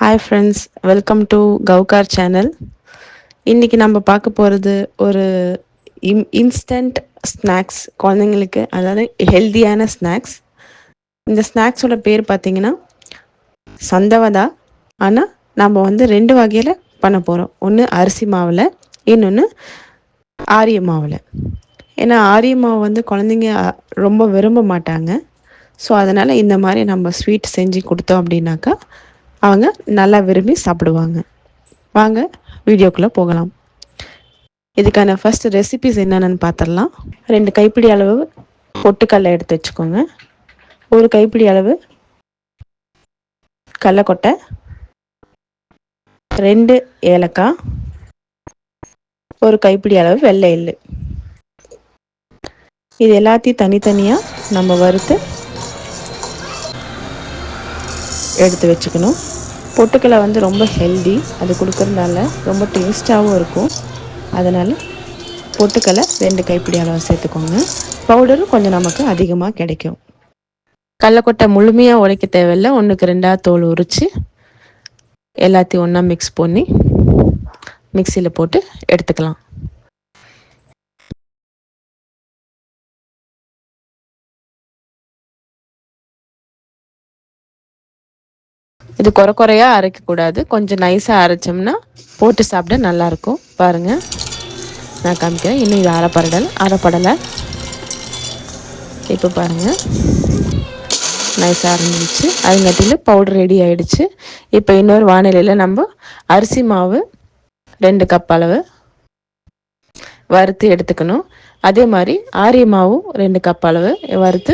Hi friends, welcome to Gowkar channel. இன்றைக்கி நம்ம பார்க்க போகிறது ஒரு இன்ஸ்டன்ட் ஸ்நாக்ஸ் குழந்தைங்களுக்கு, அதாவது ஹெல்த்தியான ஸ்நாக்ஸ். இந்த ஸ்நாக்ஸோட பேர் பார்த்திங்கன்னா சந்தவதா. ஆனால் நம்ம ரெண்டு வகையில் பண்ண போகிறோம். ஒன்று அரிசி மாவில், இன்னொன்று ஆரிய மாவில். ஏன்னா ஆரிய மாவு குழந்தைங்க ரொம்ப விரும்ப மாட்டாங்க. ஸோ அதனால் இந்த மாதிரி நம்ம ஸ்வீட் செஞ்சு கொடுத்தோம் அப்படின்னாக்கா அவங்க நல்லா விரும்பி சாப்பிடுவாங்க. வாங்க வீடியோக்குள்ளே போகலாம். இதுக்கான ஃபர்ஸ்ட் ரெசிபிஸ் என்னென்னு பார்த்துடலாம். 2 கைப்பிடி அளவு பொட்டுக்கடலை எடுத்து வச்சுக்கோங்க. 1 கைப்பிடி அளவு கடலக்கொட்டை, 2 ஏலக்காய், 1 கைப்பிடி அளவு வெள்ளை எள்ளு. இது எல்லாத்தையும் தனித்தனியாக நம்ம வறுத்து எடுத்து வச்சுக்கணும். பொட்டுக்கடலை ரொம்ப ஹெல்தி, அது கொடுக்கறதுனால ரொம்ப டேஸ்ட்டாகவும் இருக்கும். அதனால் பொட்டுக்கடலை 2 கைப்பிடி அளவு சேர்த்துக்கோங்க. பவுடரும் கொஞ்சம் நமக்கு அதிகமாக கிடைக்கும். கடலக்கொட்டை முழுமையாக உடைக்க தேவையில்லை, 1க்கு 2 தோல் உரித்து எல்லாத்தையும் ஒன்றா மிக்ஸ் பண்ணி மிக்சியில் போட்டு எடுத்துக்கலாம். இது குறையாக அரைக்கக்கூடாது, கொஞ்சம் நைஸாக அரைச்சோம்னா போட்டு சாப்பிட நல்லாயிருக்கும். பாருங்கள், நான் காமிக்கிறேன். இன்னும் இது அரைப்படலை. இப்போ பாருங்கள், நைஸாக அரைஞ்சிடுச்சு. அதுங்காட்டியில் பவுடர் ரெடி ஆகிடுச்சு. இப்போ இன்னொரு வானிலையில் நம்ம அரிசி மாவு 2 கப் அளவு வறுத்து எடுத்துக்கணும். அதே மாதிரி ஆரிய மாவும் 2 கப் அளவு வறுத்து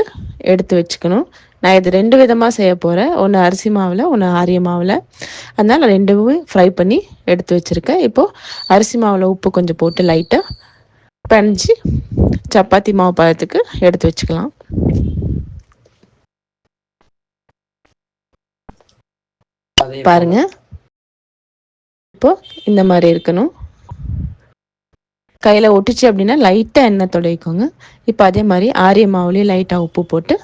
எடுத்து வச்சுக்கணும். நான் இது 2 விதமாக செய்ய போகிறேன், ஒன்று அரிசி மாவில், ஒன்று ஆரிய மாவில். அதனால் 2மே ஃப்ரை பண்ணி எடுத்து வச்சுருக்கேன். இப்போது அரிசி மாவில் உப்பு கொஞ்சம் போட்டு லைட்டாக பிணைஞ்சி சப்பாத்தி மாவு பதத்துக்கு எடுத்து வச்சுக்கலாம். பாருங்க, இப்போ இந்த மாதிரி இருக்கணும். கையில் ஒட்டுச்சு அப்படின்னா லைட்டாக எண்ணெய் துடைக்கோங்க. இப்போ அதே மாதிரி ஆரிய மாவுலேயும் லைட்டாக உப்பு போட்டு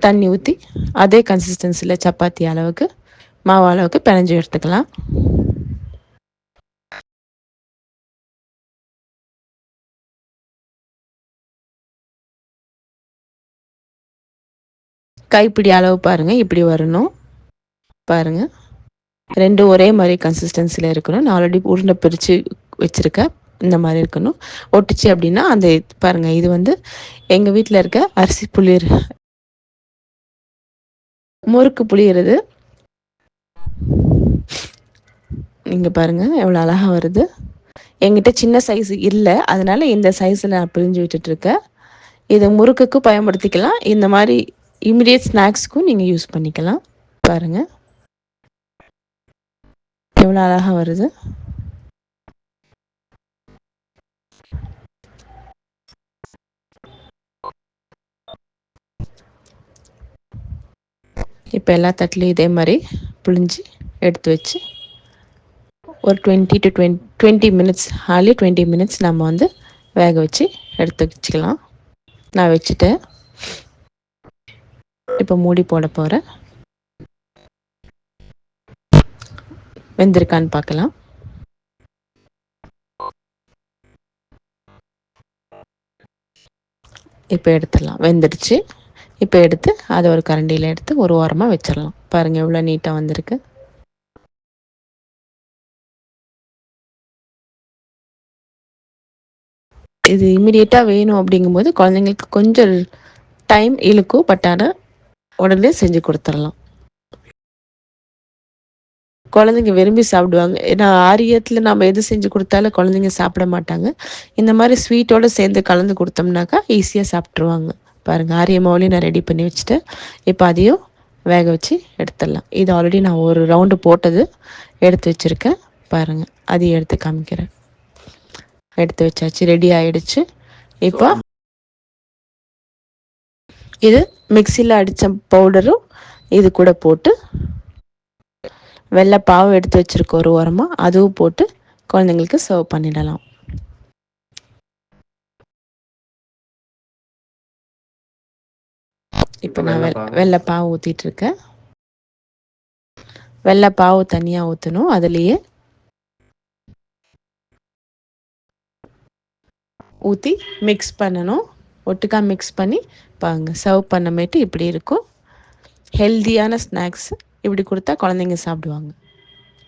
தண்ணி ஊற்றி அதே கன்சிஸ்டன்சியில் சப்பாத்தி அளவுக்கு மாவு அளவுக்கு பிணைஞ்சு எடுத்துக்கலாம். கைப்பிடி அளவு பாருங்கள், இப்படி வரணும். பாருங்கள், 2 ஒரே மாதிரி கன்சிஸ்டன்சியில் இருக்கணும். நான் ஆல்ரெடி உருண்டை பிரித்து வச்சுருக்கேன். இந்த மாதிரி இருக்கணும். ஒட்டுச்சு அப்படின்னா அந்த பாருங்கள், இது எங்கள் வீட்டில் இருக்க அரிசி முறுக்கு புளியறது. இங்கே பாருங்கள் எவ்வளோ அழகாக வருது. என்கிட்ட சின்ன சைஸ் இல்லை, அதனால் இந்த சைஸில் நான் பிரிஞ்சு விட்டுட்ருக்கேன். இதை முறுக்குக்கு பயன்படுத்திக்கலாம், இந்த மாதிரி இமிடியேட் ஸ்நாக்ஸ்க்கும் நீங்கள் யூஸ் பண்ணிக்கலாம். பாருங்கள் எவ்வளோ அழகாக வருது. இப்போ எல்லா தட்டிலையும் இதே மாதிரி புழிஞ்சு எடுத்து வச்சு ஒரு 20 மினிட்ஸ், ஹார்ட்லி 20 மினிட்ஸ் நம்ம வேக வச்சு எடுத்து வச்சுக்கலாம். நான் வச்சுட்டேன். இப்போ மூடி போட போகிறேன். வெந்திருக்கான்னு பார்க்கலாம். இப்போ எடுத்துடலாம், வெந்துடுச்சு. இப்போ எடுத்து அதை ஒரு கரண்டியில் எடுத்து ஒரு ஓரமாக வச்சிடலாம். பாருங்கள் எவ்வளோ நீட்டாக வந்திருக்கு. இது இம்மிடியேட்டாக வேணும் அப்படிங்கும்போது குழந்தைங்களுக்கு கொஞ்சம் டைம் இழுக்கும், பட் ஆனால் உடனே செஞ்சு கொடுத்துடலாம். குழந்தைங்க விரும்பி சாப்பிடுவாங்க. ஏன்னா ஆரியத்தில் நம்ம எது செஞ்சு கொடுத்தாலும் குழந்தைங்க சாப்பிட மாட்டாங்க. இந்த மாதிரி ஸ்வீட்டோடு சேர்ந்து கலந்து கொடுத்தோம்னாக்கா ஈஸியாக சாப்பிட்ருவாங்க. பாருங்கள், ஆரிய மாவுலையும் நான் ரெடி பண்ணி வச்சுட்டேன். இப்போ அதையும் வேக வச்சு எடுத்துடலாம். இது ஆல்ரெடி நான் ஒரு ரவுண்டு போட்டது எடுத்து வச்சுருக்கேன். பாருங்கள், அதையும் எடுத்து காமிக்கிறேன். எடுத்து வச்சாச்சு, ரெடி ஆகிடுச்சு. இப்போ இது மிக்சியில் அடித்த பவுடரும் இது கூட போட்டு வெள்ளை பாவு எடுத்து வச்சுருக்க ஒரு ஓரமாக அதுவும் போட்டு குழந்தைங்களுக்கு சர்வ் பண்ணிடலாம். இப்போ நான் வெள்ளை பாவு ஊற்றிட்டுருக்கேன். வெள்ளை பாவு தனியாக ஊற்றணும். அதுலேயே ஊற்றி மிக்ஸ் பண்ணணும். ஒட்டுக்கா மிக்ஸ் பண்ணி பாருங்க, சர்வ் பண்ணமேட்டு இப்படி இருக்கும். ஹெல்தியான ஸ்நாக்ஸ் இப்படி கொடுத்தா குழந்தைங்க சாப்பிடுவாங்க.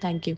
தேங்க்யூ.